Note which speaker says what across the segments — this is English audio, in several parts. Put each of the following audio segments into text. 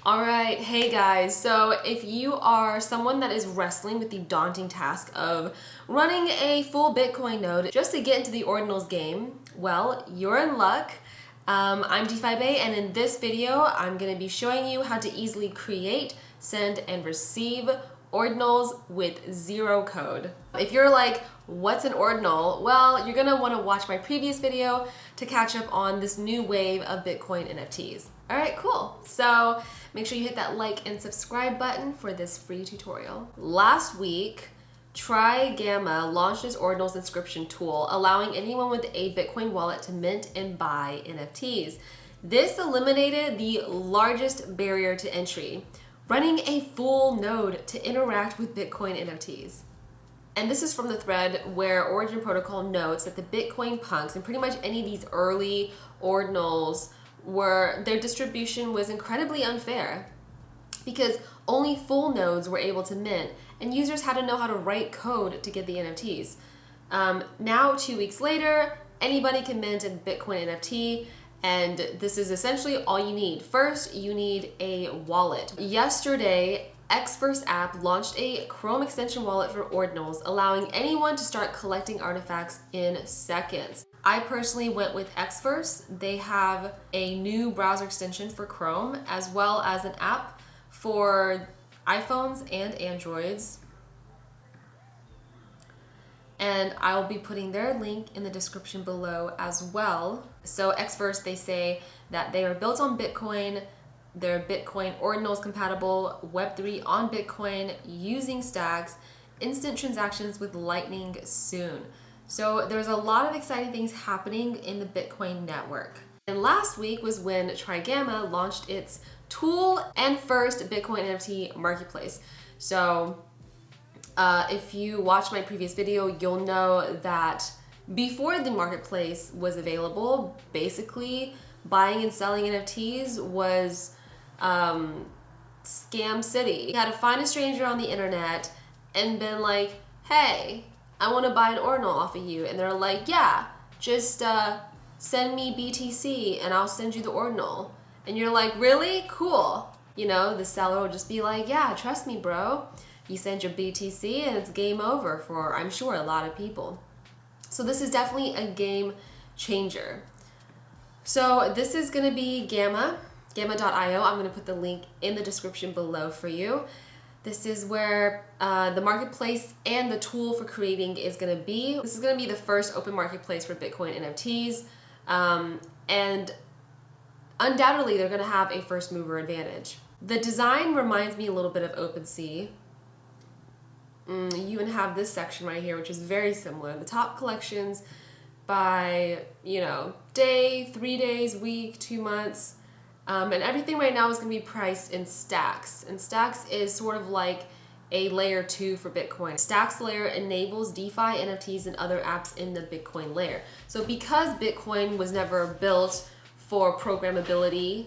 Speaker 1: Alright, hey guys, so if you are someone that is wrestling with the daunting task of running a full Bitcoin node just to get into the Ordinals game, well, you're in luck. I'm DeFi and in this video, I'm going to be showing you how to easily create, send, and receive Ordinals with zero code. If you're like, what's an Ordinal? Well, you're going to want to watch my previous video to catch up on this new wave of Bitcoin NFTs. All right, cool. So make sure you hit that like and subscribe button for this free tutorial. Last week, TryGamma launched its Ordinals inscription tool, allowing anyone with a Bitcoin wallet to mint and buy NFTs. This eliminated the largest barrier to entry, running a full node to interact with Bitcoin NFTs. And this is from the thread where Origin Protocol notes that the Bitcoin punks and pretty much any of these early Ordinals their distribution was incredibly unfair because only full nodes were able to mint and users had to know how to write code to get the NFTs. Now, 2 weeks later, anybody can mint a Bitcoin NFT, and this is essentially all you need. First, you need a wallet. Yesterday, Xverse app launched a Chrome extension wallet for Ordinals, allowing anyone to start collecting artifacts in seconds. I personally went with Xverse. They have a new browser extension for Chrome, as well as an app for iPhones and Androids. And I'll be putting their link in the description below as well. So Xverse, they say that they are built on Bitcoin. They're Bitcoin Ordinals compatible, Web3 on Bitcoin, using stacks, instant transactions with Lightning soon. So there's a lot of exciting things happening in the Bitcoin network. And last week was when TryGamma launched its tool and first Bitcoin NFT marketplace. So if you watched my previous video, you'll know that before the marketplace was available, basically buying and selling NFTs was scam city. You had to find a stranger on the internet and been like, hey, I want to buy an Ordinal off of you. And they're like, yeah, just send me BTC and I'll send you the Ordinal. And you're like, really? Cool. You know, the seller will just be like, yeah, trust me, bro. You send your BTC and it's game over for, I'm sure, a lot of people. So this is definitely a game changer. So this is going to be gamma.io. I'm going to put the link in the description below for you. This is where the marketplace and the tool for creating is going to be. This is going to be the first open marketplace for Bitcoin NFTs. And undoubtedly, they're going to have a first mover advantage. The design reminds me a little bit of OpenSea. You even have this section right here, which is very similar. The top collections by, day, 3 days, week, 2 months. And everything right now is going to be priced in stacks. And stacks is sort of like a layer 2 for Bitcoin. Stacks layer enables DeFi, NFTs, and other apps in the Bitcoin layer. So because Bitcoin was never built for programmability,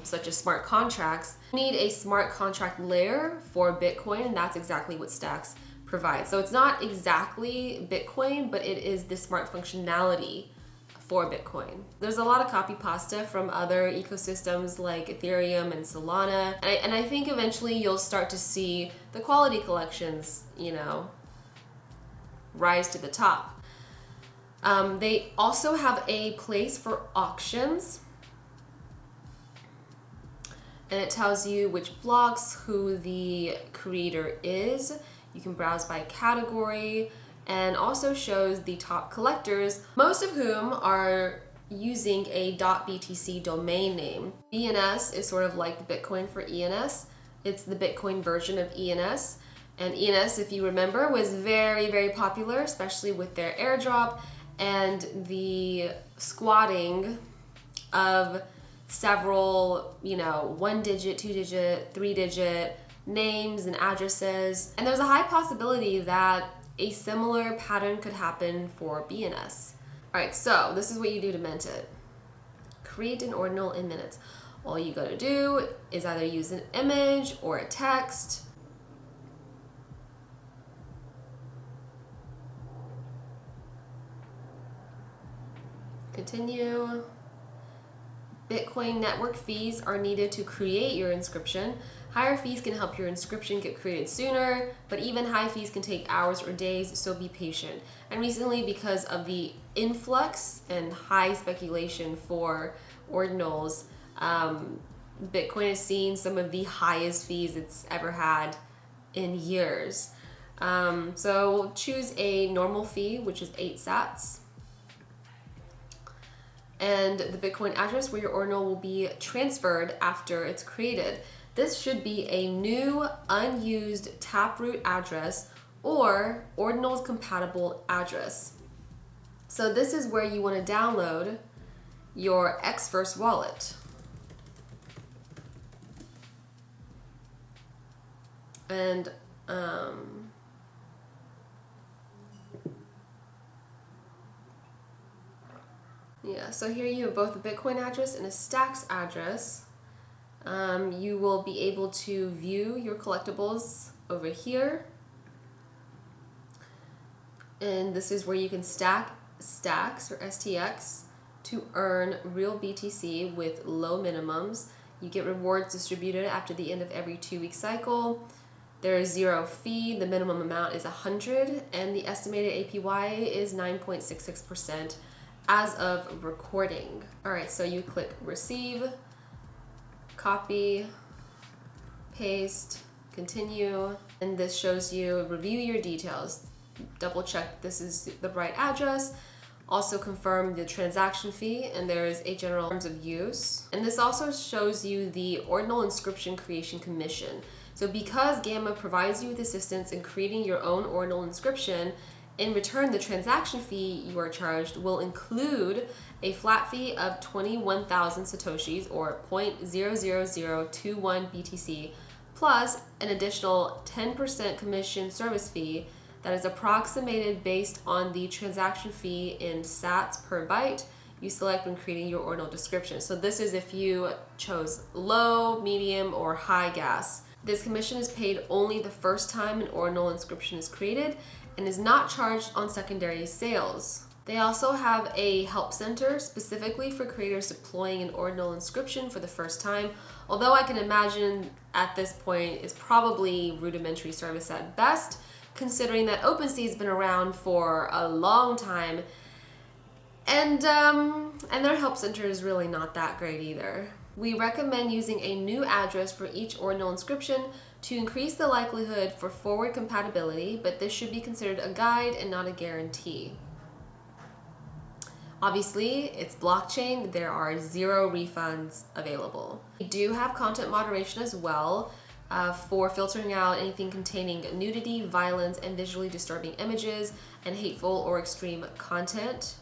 Speaker 1: such as smart contracts, you need a smart contract layer for Bitcoin, and that's exactly what stacks provides. So it's not exactly Bitcoin, but it is the smart functionality for Bitcoin. There's a lot of copy pasta from other ecosystems like Ethereum and Solana, and I think eventually you'll start to see the quality collections, rise to the top. They also have a place for auctions, and it tells you which blocks, who the creator is. You can browse by category, and also shows the top collectors, most of whom are using a .btc domain name. ENS is sort of like the Bitcoin for ENS. It's the Bitcoin version of ENS. And ENS, if you remember, was very, very popular, especially with their airdrop and the squatting of several, 1-digit, 2-digit, 3-digit names and addresses. And there's a high possibility that a similar pattern could happen for BNS. All right, so this is what you do to mint it. Create an Ordinal in minutes. All you gotta do is either use an image or a text. Continue. Bitcoin network fees are needed to create your inscription. Higher fees can help your inscription get created sooner, but even high fees can take hours or days, so be patient. And recently, because of the influx and high speculation for ordinals, Bitcoin has seen some of the highest fees it's ever had in years. So we'll choose a normal fee, which is 8 sats. And the Bitcoin address where your ordinal will be transferred after it's created. This should be a new, unused Taproot address or Ordinals compatible address. So this is where you want to download your Xverse wallet. And yeah, so here you have both a Bitcoin address and a Stacks address. You will be able to view your collectibles over here. And this is where you can stack stacks or STX to earn real BTC with low minimums. You get rewards distributed after the end of every 2-week cycle. There is 0 fee, the minimum amount is 100, and the estimated APY is 9.66% as of recording. All right, so you click receive, copy, paste, continue, and this shows you review your details. Double check this is the right address. Also confirm the transaction fee, and there is a general terms of use. And this also shows you the Ordinal inscription creation commission. So because Gamma provides you with assistance in creating your own Ordinal inscription, in return, the transaction fee you are charged will include a flat fee of 21,000 Satoshis or 0.00021 BTC, plus an additional 10% commission service fee that is approximated based on the transaction fee in sats per byte you select when creating your Ordinal description. So this is if you chose low, medium, or high gas. This commission is paid only the first time an Ordinal inscription is created and is not charged on secondary sales. They also have a help center specifically for creators deploying an Ordinal inscription for the first time, although I can imagine at this point it's probably rudimentary service at best, considering that OpenSea has been around for a long time, and their help center is really not that great either. We recommend using a new address for each Ordinal inscription to increase the likelihood for forward compatibility, but this should be considered a guide and not a guarantee. Obviously, it's blockchain. There are 0 refunds available. We do have content moderation as well for filtering out anything containing nudity, violence, and visually disturbing images, and hateful or extreme content.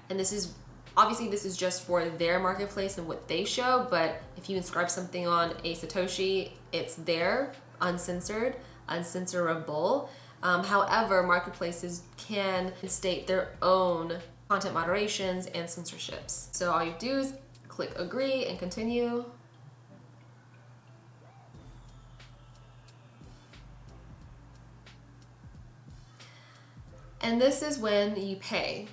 Speaker 1: And this is obviously just for their marketplace and what they show, but if you inscribe something on a Satoshi, it's there, uncensored, uncensorable. However, marketplaces can state their own content moderations and censorships. So all you do is click agree and continue. And this is when you pay.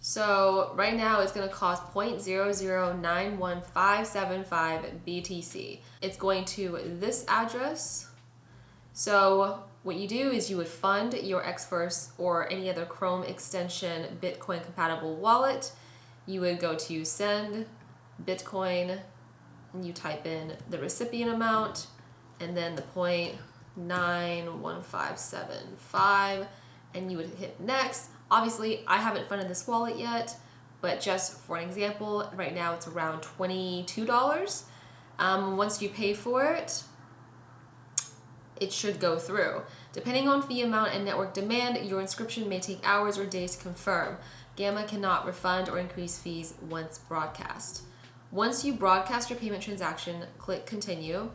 Speaker 1: So right now it's going to cost 0.0091575 BTC. It's going to this address. So what you do is you would fund your Xverse or any other Chrome extension Bitcoin compatible wallet. You would go to send Bitcoin and you type in the recipient amount and then the 0.91575 and you would hit next. Obviously, I haven't funded this wallet yet, but just for an example, right now it's around $22. Once you pay for it, it should go through. Depending on fee amount and network demand, your inscription may take hours or days to confirm. Gamma cannot refund or increase fees once broadcast. Once you broadcast your payment transaction, click continue,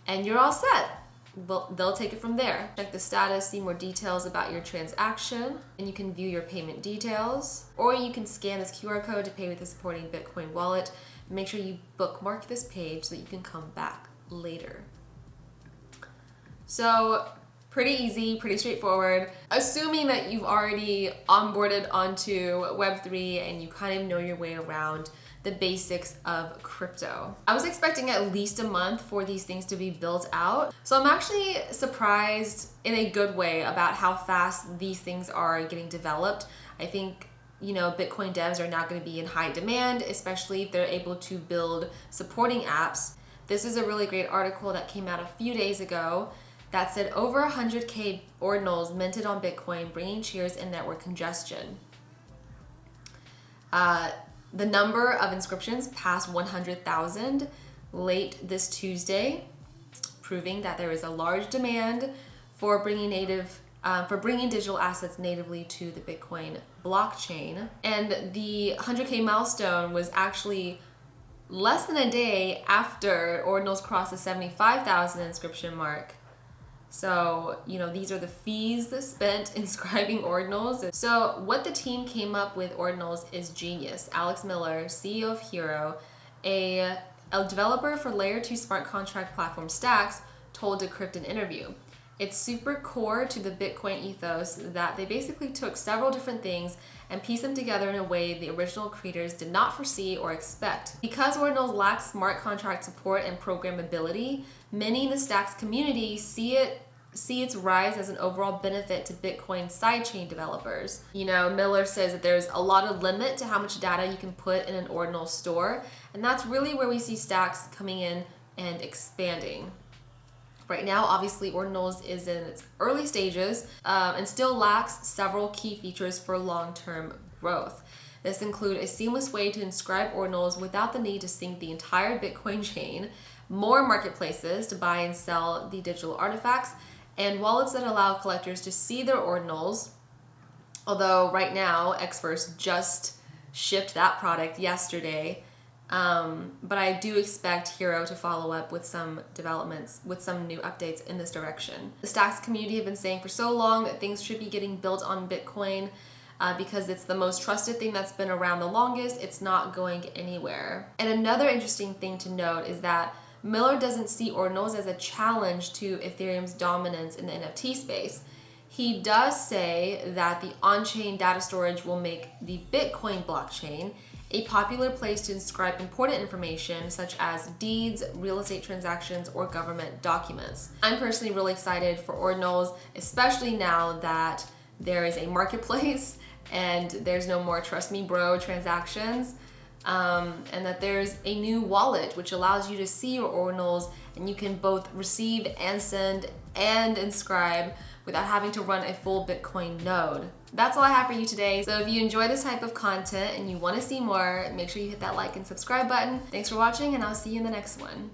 Speaker 1: and you're all set. Well, they'll take it from there. Check the status, see more details about your transaction, and you can view your payment details, or you can scan this QR code to pay with the supporting Bitcoin wallet. Make sure you bookmark this page so that you can come back later. So Pretty easy, pretty straightforward. Assuming that you've already onboarded onto Web3 and you kind of know your way around the basics of crypto. I was expecting at least a month for these things to be built out. So I'm actually surprised in a good way about how fast these things are getting developed. I think, you know, Bitcoin devs are now going to be in high demand, especially if they're able to build supporting apps. This is a really great article that came out a few days ago that said over 100K ordinals minted on Bitcoin, bringing cheers and network congestion. The number of inscriptions passed 100,000 late this Tuesday, proving that there is a large demand for bringing digital assets natively to the Bitcoin blockchain. And the 100K milestone was actually less than a day after Ordinals crossed the 75,000 inscription mark. So, you know, these are the fees spent inscribing Ordinals. So what the team came up with Ordinals is genius. Alex Miller, CEO of Hero, a developer for layer 2 smart contract platform Stacks, told Decrypt in an interview. It's super core to the Bitcoin ethos that they basically took several different things and pieced them together in a way the original creators did not foresee or expect. Because Ordinals lacks smart contract support and programmability, many in the Stacks community see its rise as an overall benefit to Bitcoin sidechain developers. You know, Miller says that there's a lot of limit to how much data you can put in an Ordinal store, and that's really where we see Stacks coming in and expanding. Right now, obviously, Ordinals is in its early stages and still lacks several key features for long-term growth. This include a seamless way to inscribe Ordinals without the need to sync the entire Bitcoin chain, more marketplaces to buy and sell the digital artifacts, and wallets that allow collectors to see their Ordinals. Although right now, Xverse just shipped that product yesterday. But I do expect Hero to follow up with some developments, with some new updates in this direction. The Stacks community have been saying for so long that things should be getting built on Bitcoin because it's the most trusted thing that's been around the longest. It's not going anywhere. And another interesting thing to note is that Miller doesn't see Ordinals as a challenge to Ethereum's dominance in the NFT space. He does say that the on-chain data storage will make the Bitcoin blockchain a popular place to inscribe important information such as deeds, real estate transactions, or government documents. I'm personally really excited for Ordinals, especially now that there is a marketplace and there's no more trust me bro transactions, and that there's a new wallet which allows you to see your Ordinals and you can both receive and send and inscribe without having to run a full Bitcoin node. That's all I have for you today. So if you enjoy this type of content and you want to see more, make sure you hit that like and subscribe button. Thanks for watching, and I'll see you in the next one.